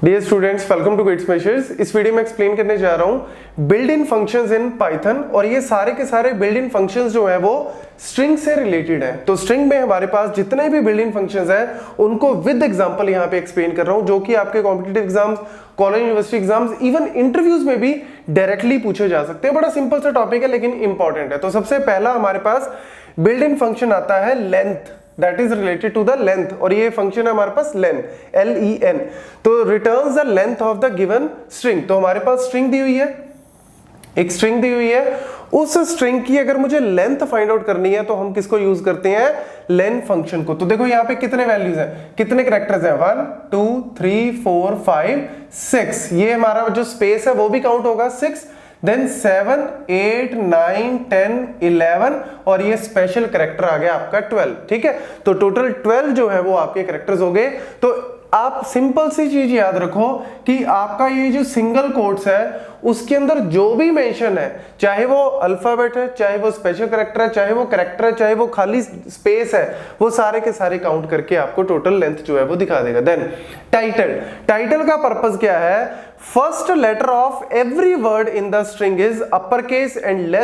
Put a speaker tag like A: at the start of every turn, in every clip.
A: Dear students, welcome to Gate Smashers. इस video में explain करने जा रहा हूं build in functions in Python, और ये सारे के सारे बिल्ड इन फंक्शंस जो है वो स्ट्रिंग से रिलेटेड है। तो स्ट्रिंग में हमारे पास जितने भी बिल्ड इन फंक्शंस हैं उनको विद एग्जांपल यहां पे एक्सप्लेन कर रहा हूं, जो कि आपके competitive exams, college university exams, even interviews में भी डायरेक्टली पूछे जा सकते हैं। बड़ा सिंपल सा टॉपिक है लेकिन इंपॉर्टेंट है। तो सबसे पहला हमारे पास बिल्ड इन फंक्शन आता है length, that is related to the length, और ये फंक्शन है हमारे पास लेन, L-E-N। तो returns the length of the given string. तो हमारे पास स्ट्रिंग दी हुई है, एक स्ट्रिंग दी हुई है, उस स्ट्रिंग की अगर मुझे लेंथ फाइंड आउट करनी है तो हम किसको यूज करते हैं? लेन फंक्शन को। तो देखो यहाँ पे कितने वैल्यूज हैं, कितने कैरेक्टर्स हैं, 1 2 3 4 5 6। ये हमारा जो स्पेस है वो भी काउंट होगा 6, देन 7 8 9 10 11, और ये स्पेशल कैरेक्टर आ गया आपका 12। ठीक है, तो टोटल 12 जो है वो आपके कैरेक्टर्स हो गए। तो आप सिंपल सी चीज याद रखो कि आपका ये जो सिंगल कोट्स है उसके अंदर जो भी मेंशन है, चाहे वो अल्फाबेट है, चाहे वो स्पेशल कैरेक्टर है, चाहे वो कैरेक्टर है, चाहे वो खाली स्पेस है, वो सारे के सारे काउंट करके आपको टोटल लेंथ जो है वो दिखा देगा। देन टाइटल, टाइटल का पर्पस क्या है? First letter of every word in the string is upper case and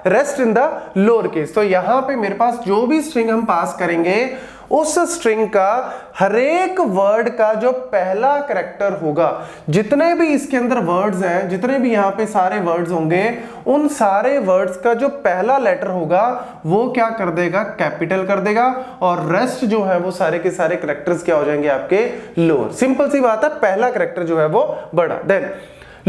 A: rest in the lower case. तो यहां पे मेरे पास जो भी स्ट्रिंग हम पास करेंगे उस स्ट्रिंग का हर एक वर्ड का जो पहला कैरेक्टर होगा, जितने भी इसके अंदर वर्ड्स हैं, जितने भी यहाँ पे सारे वर्ड्स होंगे, उन सारे वर्ड्स का जो पहला लेटर होगा वो क्या कर देगा? कैपिटल कर देगा, और रेस्ट जो है वो सारे के सारे कैरेक्टर्स क्या हो जाएंगे? आपके लोअर। सिंपल सी बात है, पहला कैरेक्टर जो है वो बड़ा। देन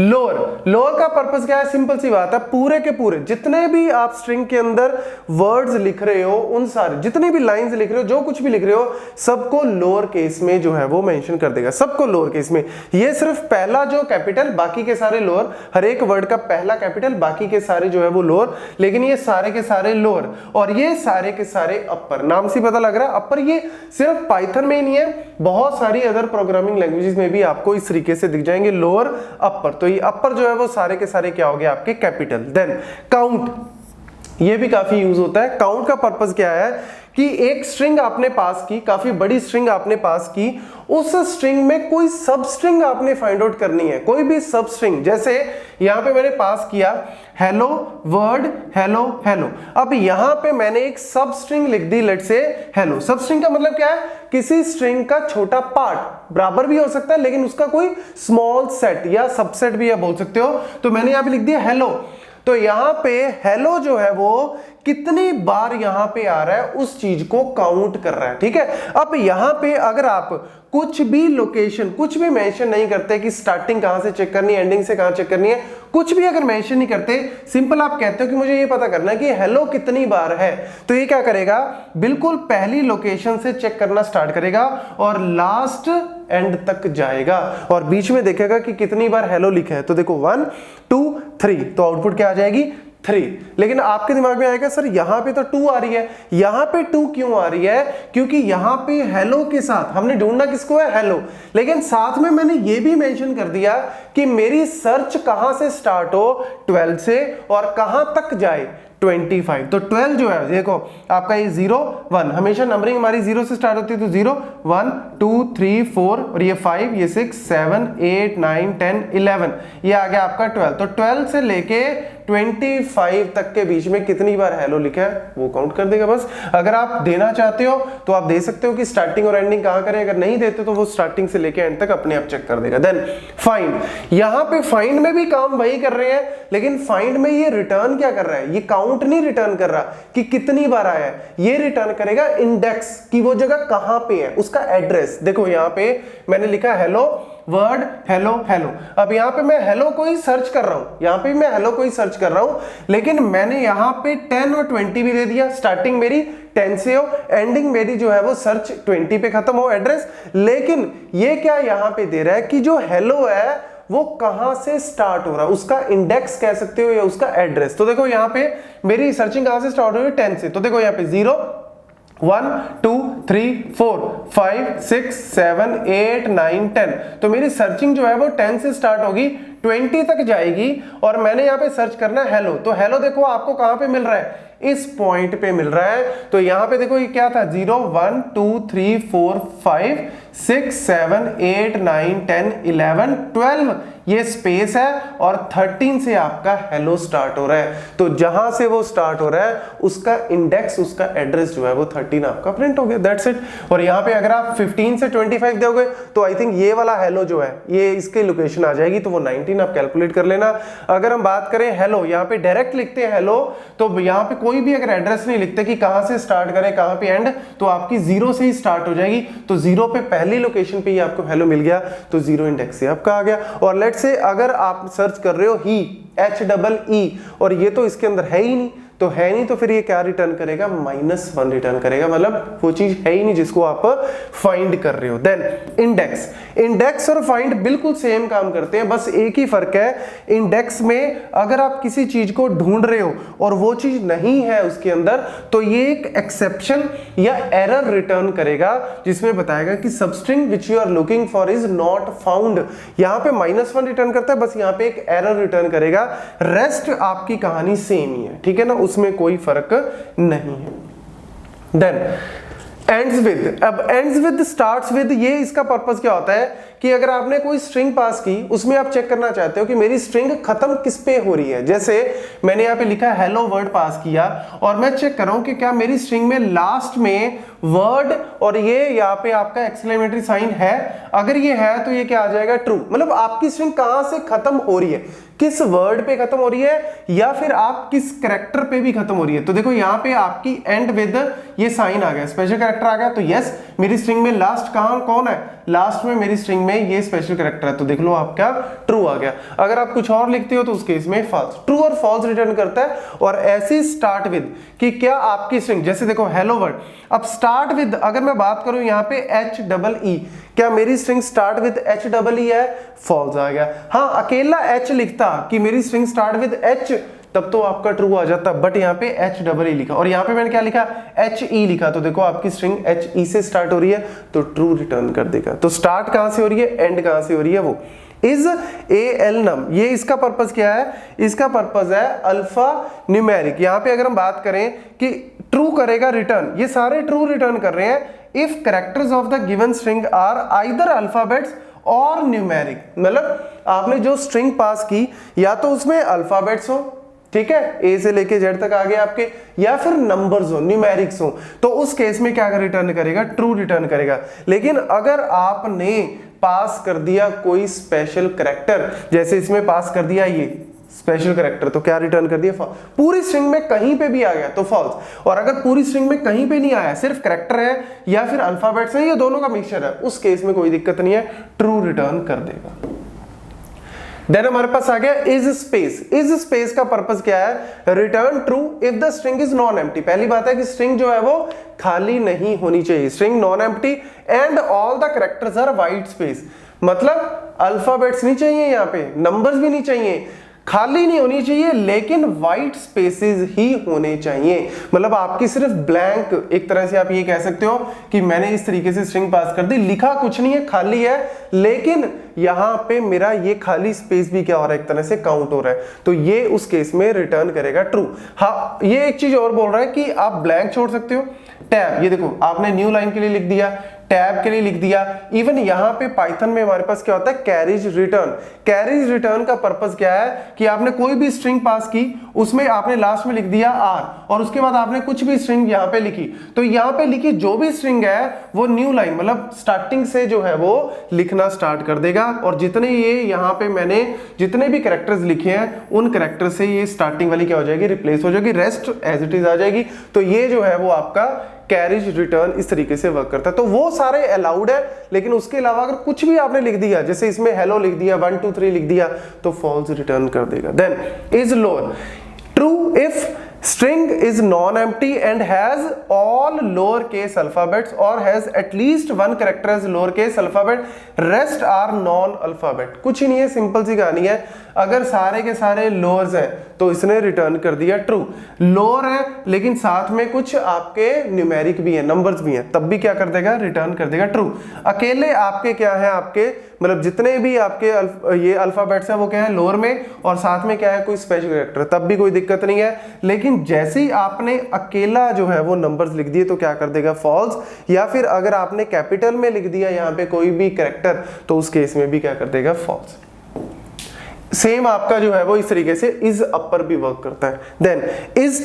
A: लोअर, लोअर का पर्पस क्या है? सिंपल सी बात है, पूरे के पूरे जितने भी आप स्ट्रिंग के अंदर वर्ड्स लिख रहे हो, उन सारे जितने भी लाइंस लिख रहे हो, जो कुछ भी लिख रहे हो, सबको लोअर केस में जो है वो मेंशन कर देगा, सबको लोअर केस में। ये सिर्फ पहला जो कैपिटल, बाकी के सारे लोअर। हर एक वर्ड का पहला कैपिटल, बाकी के सारे जो है वो लोअर, लेकिन ये सारे के सारे लोअर, और ये सारे के सारे अपर। नाम से पता लग रहा है अपर, ये सिर्फ पाइथन में ही नहीं है, बहुत सारी अदर प्रोग्रामिंग लैंग्वेजेस में भी आपको इस तरीके से दिख जाएंगे, लोअर अपर। तो ये अपर जो है वो सारे के सारे क्या हो गए? आपके कैपिटल। देन काउंट, ये भी काफी यूज होता है। काउंट का पर्पस क्या है कि एक स्ट्रिंग आपने पास की, काफी बड़ी स्ट्रिंग आपने पास की, उस स्ट्रिंग में कोई सब स्ट्रिंग आपने फाइंड आउट करनी है, कोई भी सब स्ट्रिंग। जैसे यहां पे मैंने पास किया हेलो वर्ड, हेलो हेलो। अब यहां पे मैंने एक सब स्ट्रिंग लिख दी, लेट से हेलो। सब स्ट्रिंग का मतलब क्या है? किसी स्ट्रिंग का छोटा पार्ट, बराबर भी हो सकता है लेकिन उसका कोई स्मॉल सेट या सबसेट भी आप बोल सकते हो। तो मैंने यहां पे लिख दिया हेलो। तो यहां पे हेलो जो है वो कितनी बार यहां पे आ रहा है उस चीज को काउंट कर रहा है। ठीक है, अब यहां पे अगर आप कुछ भी लोकेशन, कुछ भी मेंशन नहीं करते कि स्टार्टिंग कहां से चेक करनी है, एंडिंग से कहां चेक करनी है, कुछ भी अगर मेंशन नहीं करते, सिंपल आप कहते हो कि मुझे ये पता करना है कि हेलो कितनी बार है, तो ये क्या करेगा? बिल्कुल पहली लोकेशन से चेक करना स्टार्ट करेगा और लास्ट एंड तक जाएगा, और बीच में देखेगा कि कितनी बार हेलो लिखा है। तो देखो 1 2 3, तो आउटपुट क्या आ जाएगी? 3। लेकिन आपके दिमाग में आएगा सर यहां पे तो 2 आ रही है, यहां पे 2 क्यों आ रही है? क्योंकि यहां पे हेलो के साथ हमने ढूंढना किसको है? हेलो। लेकिन साथ में मैंने ये भी मेंशन कर दिया कि मेरी सर्च कहां से स्टार्ट हो? 12 से, और कहां तक जाए? 25। तो 12 जो है, देखो आपका ये 0 1, हमेशा नंबरिंग हमारी 0 से स्टार्ट होती है, तो 0 1 2 3 4, और ये 5, ये 6 7 8 9 10 11, ये आ गया आपका 12। तो 12 से लेके 25 तक के बीच में कितनी बार हेलो लिखा है वो काउंट कर देगा बस। अगर आप देना चाहते हो तो आप दे सकते हो कि स्टार्टिंग और एंडिंग कहां करें, अगर नहीं देते तो वो स्टार्टिंग से लेके एंड तक अपने आप चेक कर देगा। देन फाइंड, यहां पे फाइंड में भी काम वही कर रहे हैं, लेकिन फाइंड में ये रिटर्न क्या कर रहा है? ये काउंट नहीं रिटर्न कर रहा कि कितनी बार आया है, ये रिटर्न करेगा इंडेक्स, की वो जगह कहां पे है, उसका एड्रेस। देखो यहां पे मैंने लिखा हेलो वर्ड, हेलो हेलो। अब यहां पे मैं हेलो को ही सर्च कर रहा हूं, यहां पे मैं हेलो को ही सर्च कर रहा हूं, लेकिन मैंने यहां पे 10 और 20 भी दे दिया। स्टार्टिंग मेरी 10 से हो, एंडिंग मेरी जो है वो सर्च 20 पे खत्म हो एड्रेस। लेकिन ये क्या यहां पे दे रहा है कि जो हेलो है वो कहां से स्टार्ट हो रहा है, उसका इंडेक्स कह सकते हो या उसका एड्रेस। तो देखो यहां पे मेरी सर्चिंग कहां से स्टार्ट हो रही है? 10 से। तो देखो यहां पे 0 1 2 3 4 5 6 7 8 9 10, तो मेरी सर्चिंग जो है वो 10 से स्टार्ट होगी, 20 तक जाएगी और मैंने यहाँ पे सर्च करना है हेलो, तो हेलो देखो आपको कहां पे मिल रहा है, इस पॉइंट पे मिल रहा है। तो यहां पे देखो ये क्या था 0 1 2 3 4 5 6 7 8 9 10 11 12 ये स्पेस है और 13 से आपका हेलो स्टार्ट हो रहा है। तो जहां से वो स्टार्ट हो रहा है उसका इंडेक्स, उसका एड्रेस जो है वो 13 आपका प्रिंट हो गया, दैट्स इट। और यहाँ पे अगर आप 15 से 25 दोगे तो आई थिंक ये वाला हेलो जो है ये इसकी लोकेशन आ जाएगी, तो वो 19 आप कैलकुलेट कर लेना। अगर हम बात करें हेलो, यहाँ पे डायरेक्ट लिखते हैं हेलो, तो यहाँ पे कोई भी अगर एड्रेस नहीं लिखते कि कहां से स्टार्ट करें कहां पे एंड, तो आपकी 0 से ही स्टार्ट हो जाएगी। तो 0 पे पहली लोकेशन पे ही आपको हेलो मिल गया, तो 0 इंडेक्स से आपका आ गया। और लेट्स से अगर आप सर्च कर रहे हो ही HEE और ये तो इसके अंदर है ही नहीं, तो है नहीं, तो फिर ये क्या रिटर्न करेगा, -1 रिटर्न करेगा, मतलब वो चीज है ही नहीं जिसको आप फाइंड कर रहे हो। देन इंडेक्स, इंडेक्स और फाइंड बिल्कुल सेम काम करते हैं, बस एक ही फर्क है, इंडेक्स में अगर आप किसी चीज को ढूंढ रहे हो और वो चीज नहीं है उसके अंदर, तो ये एक एक्सेप्शन या एरर रिटर्न करेगा जिसमें बताएगा कि substring which you are looking for is not found. यहां पे -1 रिटर्न करता है, बस यहां पे एक एरर रिटर्न करेगा, रेस्ट आपकी कहानी सेम ही है, ठीक है ना, उसमें कोई फर्क नहीं है। देन एंड्स विद, अब एंड्स विद स्टार्ट्स विद, ये इसका पर्पस क्या होता है कि अगर आपने कोई स्ट्रिंग पास की, उसमें आप चेक करना चाहते हो कि मेरी स्ट्रिंग खत्म किस पे हो रही है। जैसे मैंने यहाँ पे लिखा है हेलो वर्ड पास किया और मैं चेक कर रहा हूं कि क्या मेरी स्ट्रिंग में लास्ट में वर्ड और ये यहाँ पे आपका एक्सक्लेमेटरी साइन है, अगर ये है तो ये क्या आ जाएगा, ट्रू। मतलब आपकी स्ट्रिंग कहां से खत्म हो रही है, किस वर्ड पे खत्म हो रही है या फिर आप किस कैरेक्टर पे भी खत्म हो रही है। तो देखो यहाँ पे आपकी एंड विद ये साइन आ गया, स्पेशल कैरेक्टर आ गया, तो यस मेरी स्ट्रिंग में लास्ट कहां कौन है, लास्ट में मेरी स्ट्रिंग में ये स्पेशल कैरेक्टर है, तो देख लो आपका ट्रू आ गया। अगर आप कुछ और लिखते हो तो उस केस में फॉल्स, ट्रू और फॉल्स रिटर्न करता है। और ऐसी स्टार्ट विद कि क्या आपकी स्ट्रिंग, जैसे देखो हेलो वर्ड, अब स्टार्ट विद अगर मैं बात करूं यहाँ पे HEE, क्या मेरी स्ट्रिंग स्टार्ट विद HEE है, फॉल्स आ गया। हाँ अकेला H लिखता कि मेरी स्ट्रिंग स्टार्ट विद H, तब तो आपका ट्रू आ जाता, बट यहाँ पे HEE लिखा और यहाँ पे मैंने क्या लिखा, HE लिखा, तो देखो आपकी स्ट्रिंग HE से स्टार्ट हो रही है तो ट्रू रिटर्न कर देगा। तो स्टार्ट कहां से हो रही है, एंड कहां से हो रही है, वो इज AL num, ये इसका पर्पस क्या है, इसका पर्पस है अल्फा न्यूमेरिक। यहाँ पे अगर हम बात करें कि ट्रू करेगा रिटर्न, ये सारे ट्रू रिटर्न कर रहे हैं if characters of the given string are either alphabets और न्यूमेरिक। मतलब आपने जो स्ट्रिंग पास की या तो उसमें अल्फाबेट्स हो, ठीक है, ए से लेके जेड तक आ गए आपके, या फिर नंबर्स हो, न्यूमेरिक्स हो, तो उस केस में क्या रिटर्न करेगा, ट्रू रिटर्न करेगा। लेकिन अगर आपने पास कर दिया कोई स्पेशल कैरेक्टर, जैसे इसमें पास कर दिया ये स्पेशल कैरेक्टर, तो क्या रिटर्न कर दिया, पूरी स्ट्रिंग में कहीं पे भी आ गया तो फॉल्स। और अगर पूरी स्ट्रिंग में कहीं पे नहीं आया, सिर्फ कैरेक्टर है या फिर अल्फाबेट्स है, ये दोनों का मिक्सचर है, उस केस में कोई दिक्कत नहीं है, ट्रू रिटर्न कर देगा। देन हमारे पास आ गया इज स्पेस। इज स्पेस का पर्पस क्या है, return true if the string is non empty. पहली बात है कि स्ट्रिंग जो है वो खाली नहीं होनी चाहिए, string non empty and all the characters are white space, मतलब अल्फाबेट्स नहीं चाहिए, यहाँ पे नंबर्स भी नहीं चाहिए, खाली नहीं होनी चाहिए, लेकिन वाइट स्पेसेस ही होने चाहिए। मतलब आपकी सिर्फ ब्लैंक, एक तरह से आप ये कह सकते हो कि मैंने इस तरीके से स्ट्रिंग पास कर दी, लिखा कुछ नहीं है, खाली है, लेकिन यहां पे मेरा ये खाली स्पेस भी क्या हो रहा है, एक तरह से काउंट हो रहा है, तो ये उस केस में रिटर्न करेगा ट्रू। हाँ ये एक चीज और बोल रहा है कि आप ब्लैंक छोड़ सकते हो, टैब, ये देखो आपने न्यू लाइन के लिए लिख दिया, टैब के लिए लिख दिया। इवन यहां पे पाइथन में हमारे पास क्या होता है, कैरेज रिटर्न। कैरेज रिटर्न का पर्पस क्या है कि आपने कोई भी स्ट्रिंग पास की, उसमें आपने लास्ट में लिख दिया R और उसके बाद आपने कुछ भी स्ट्रिंग यहां पे लिखी, तो यहां पे लिखी जो भी स्ट्रिंग है वो न्यू लाइन मतलब स्टार्टिंग से जो है वो लिखना स्टार्ट कर देगा। और जितने ये यहां पे मैंने जितने भी कैरेक्टर्स लिखे हैं उन कैरेक्टर से ये स्टार्टिंग वाली क्या हो जाएगी, रिप्लेस हो जाएगी, रेस्ट एज इट इज आ जाएगी। तो ये जो है वो आपका कैरेज रिटर्न इस तरीके से वर्क करता है। तो वो सारे अलाउड है, लेकिन उसके अलावा अगर कुछ भी आपने लिख दिया, जैसे इसमें हेलो लिख दिया, 1 2 3 लिख दिया, तो फॉल्स रिटर्न कर देगा। Then is lower, true if string is non-empty and has all lowercase alphabets or has at least one character as lowercase alphabet, rest are non-alphabet। कुछ ही नहीं है, सिंपल सी कहानी है, अगर सारे के सारे लोअर्स हैं तो इसने रिटर्न कर दिया ट्रू। लोअर है लेकिन साथ में कुछ आपके न्यूमेरिक भी है, नंबर्स भी हैं, तब भी क्या कर देगा, रिटर्न कर देगा ट्रू। अकेले आपके क्या है, आपके मतलब जितने भी आपके ये अल्फाबेट्स हैं वो क्या है, लोअर में, और साथ में क्या है, कोई स्पेशल कैरेक्टर, तब भी कोई दिक्कत नहीं है। लेकिन जैसे ही आपने अकेला जो है वो नंबर्स लिख दिए तो क्या कर देगा, फॉल्स। या फिर अगर आपने कैपिटल में लिख दिया यहाँ पे कोई भी कैरेक्टर तो उस केस में भी क्या कर देगा, फॉल्स। सेम आपका जो है वो इस तरीके से इज अपर भी वर्क करता है। Then is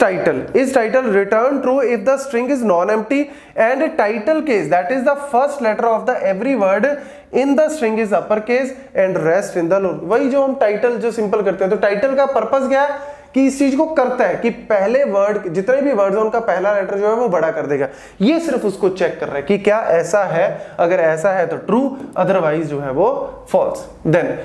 A: title return true if the string is non empty and title case that is the first letter of the every word in the string is upper case and rest in the lower. वही जो हम title जो simple करते हैं, तो title का purpose क्या है कि इस चीज को करता है कि पहले वर्ड, जितने भी वर्ड्स हैं उनका पहला लेटर जो है वो बड़ा कर देगा। ये सिर्फ उसको चेक कर रहा है कि क्या ऐसा है, अगर ऐसा है तो ट्रू, अदरवाइज जो है वो फॉल्स। देन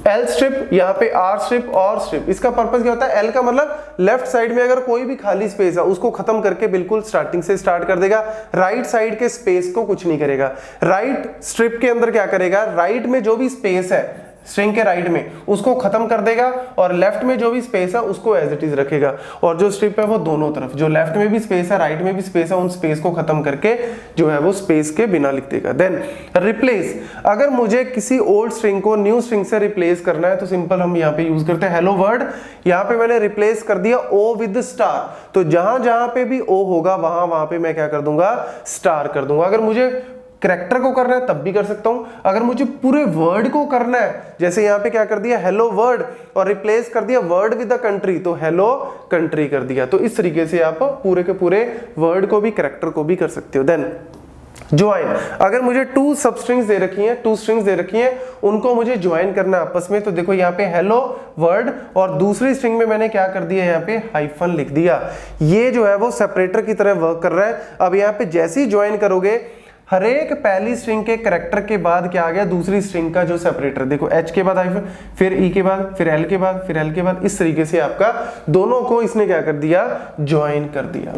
A: एल स्ट्रिप, यहाँ पे आर स्ट्रिप और स्ट्रिप, इसका पर्पस क्या होता है, एल का मतलब लेफ्ट साइड में अगर कोई भी खाली स्पेस है उसको खत्म करके बिल्कुल स्टार्टिंग से स्टार्ट कर देगा, राइट साइड के स्पेस को कुछ नहीं करेगा। राइट स्ट्रिप के अंदर क्या करेगा, राइट में जो भी स्पेस है स्ट्रिंग के राइट में उसको खत्म कर देगा, और लेफ्ट में जो भी स्पेस है उसको एज इट इज रखेगा। और जो स्ट्रिप है वो दोनों तरफ, जो लेफ्ट में भी स्पेस है राइट में भी स्पेस है, उन स्पेस को खत्म करके जो है वो स्पेस के बिना लिख देगा। देन रिप्लेस, अगर मुझे किसी ओल्ड स्ट्रिंग को न्यू स्ट्रिंग से रिप्लेस करना है तो सिंपल हम यहाँ पे यूज करते हैं हेलो वर्ड। यहाँ पे मैंने रिप्लेस कर दिया ओ विद स्टार, तो जहां जहां पे भी ओ होगा वहां पे मैं क्या कर दूंगा, स्टार कर दूंगा। अगर मुझे कैरेक्टर को करना है तब भी कर सकता हूं, अगर मुझे पूरे वर्ड को करना है, जैसे यहाँ पे क्या कर दिया, हेलो वर्ड, और रिप्लेस कर दिया वर्ड विद द कंट्री, तो हेलो कंट्री कर दिया। तो इस तरीके से आप पूरे के पूरे वर्ड को भी कैरेक्टर को भी कर सकते हो। देन ज्वाइन, अगर मुझे टू सब स्ट्रिंग्स दे रखी हैं, टू स्ट्रिंग्स दे रखी हैं, उनको मुझे ज्वाइन करना है आपस में, तो देखो यहाँ पे हेलो वर्ड और दूसरी स्ट्रिंग में मैंने क्या कर दिया, यहाँ पे हाइफन लिख दिया। ये जो है वो सेपरेटर की तरह वर्क कर रहा है। अब यहाँ पे जैसे ही ज्वाइन करोगे, हर एक पहली स्ट्रिंग के कैरेक्टर के बाद क्या आ गया, दूसरी स्ट्रिंग का जो सेपरेटर, देखो एच के बाद हाइफन, फिर ई के बाद, फिर एल के बाद, फिर एल के बाद, इस तरीके से आपका दोनों को इसने क्या कर दिया, ज्वाइन कर दिया।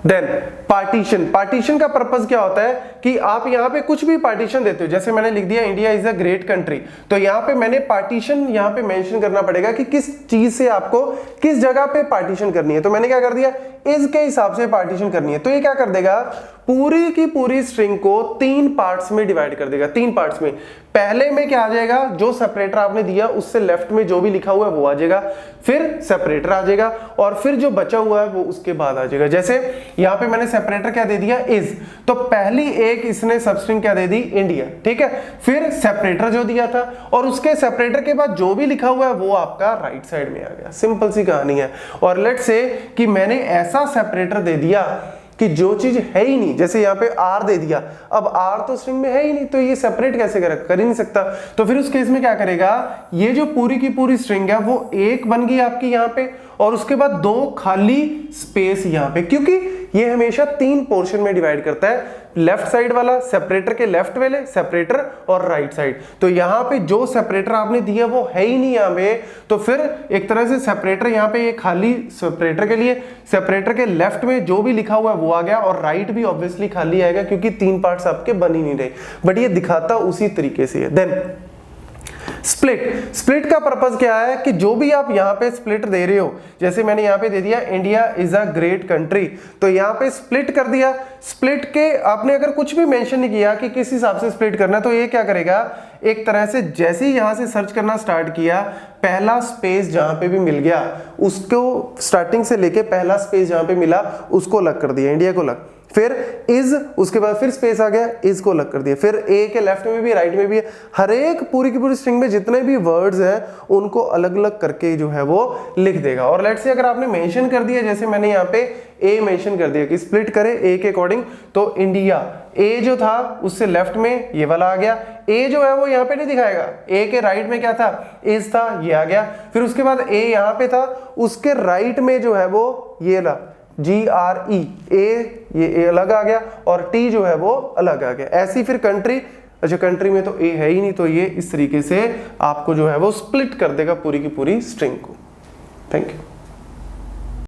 A: देन पार्टीशन का पर्पस क्या होता है कि आप यहाँ पे कुछ भी पार्टीशन देते हो, जैसे मैंने लिख दिया India is a great country, तो यहाँ पे मैंने पार्टीशन यहाँ पे मेंशन करना पड़ेगा कि किस चीज से आपको किस जगह पे पार्टीशन करनी है। तो मैंने क्या कर दिया, इज के हिसाब से पार्टीशन करनी है, तो ये क्या कर देगा, पूरी की पूरी स्ट्रिंग को 3 पार्ट्स में डिवाइड कर देगा। 3 पार्ट्स में, पहले में क्या आ जाएगा, जो सेपरेटर आपने दिया उससे लेफ्ट में जो भी लिखा हुआ है वो आ जाएगा, फिर सेपरेटर आ जाएगा, और फिर जो बचा हुआ है वो उसके बाद आ जाएगा। जैसे यहाँ पे मैंने सेपरेटर क्या दे दिया, इज, तो पहली एक इसने सबस्ट्रिंग क्या दे दी, इंडिया, ठीक है, फिर सेपरेटर जो दिया था, और उसके सेपरेटर के बाद जो भी लिखा हुआ है वो आपका राइट साइड में आ गया। सिंपल सी कहानी है। और लेट्स से कि मैंने ऐसा सेपरेटर दे दिया कि जो चीज है ही नहीं, जैसे यहाँ पे आर दे दिया, अब आर तो स्ट्रिंग में है ही नहीं, तो ये सेपरेट कैसे कर ही नहीं सकता। तो फिर उस केस में क्या करेगा, ये जो पूरी की पूरी स्ट्रिंग है वो एक बन गई आपकी यहाँ पे, और उसके बाद 2 खाली स्पेस यहाँ पे, क्योंकि ये हमेशा 3 पोर्शन में डिवाइड करता है, लेफ्ट साइड वाला, सेपरेटर के लेफ्ट वाले सेपरेटर, और राइट साइड। तो यहाँ पे जो सेपरेटर आपने दिया वो है ही नहीं यहाँ पे, तो फिर एक तरह से सेपरेटर यहाँ पे ये खाली सेपरेटर के लिए, सेपरेटर के लेफ्ट में जो भी लिखा हुआ है वो आ गया, और राइट भी ऑब्वियसली खाली आएगा क्योंकि 3 पार्ट्स आपके बन ही नहीं रहे, बट ये दिखाता उसी तरीके से है। देन स्प्लिट का पर्पस क्या है कि जो भी आप यहाँ पे स्प्लिट दे रहे हो, जैसे मैंने यहाँ पे दे दिया India is a great country, तो यहाँ पे स्प्लिट कर दिया। स्प्लिट के आपने अगर कुछ भी मेंशन नहीं किया कि किस हिसाब से स्प्लिट करना है, तो ये क्या करेगा, एक तरह से जैसे ही यहाँ से सर्च करना स्टार्ट किया, पहला स्पेस जहां पे भी मिल गया उसको स्टार्टिंग से लेके पहला स्पेस जहां पे मिला उसको अलग कर दिया, इंडिया को अलग, फिर इज, उसके बाद फिर स्पेस आ गया, इज को अलग कर दिया, फिर ए के लेफ्ट में भी राइट में भी, हर एक पूरी की पूरी स्ट्रिंग में जितने भी वर्ड्स हैं उनको अलग अलग करके जो है वो लिख देगा। और लेट्स से अगर आपने मेंशन कर दिया, जैसे मैंने यहाँ पे ए मेंशन कर दिया कि स्प्लिट करे ए के अकॉर्डिंग, तो इंडिया ए जो था उससे लेफ्ट में ये वाला आ गया, ए जो है वो यहाँ पे नहीं दिखाएगा, ए के राइट में क्या था, इज था, ये आ गया, फिर उसके बाद ए यहाँ पे था, उसके राइट में जो है वो ये ला GRE, ये अलग आ गया, और टी जो है वो अलग आ गया। ऐसी फिर कंट्री, अच्छा कंट्री में तो ए है ही नहीं, तो ये इस तरीके से आपको जो है वो स्प्लिट कर देगा पूरी की पूरी स्ट्रिंग को। Thank you.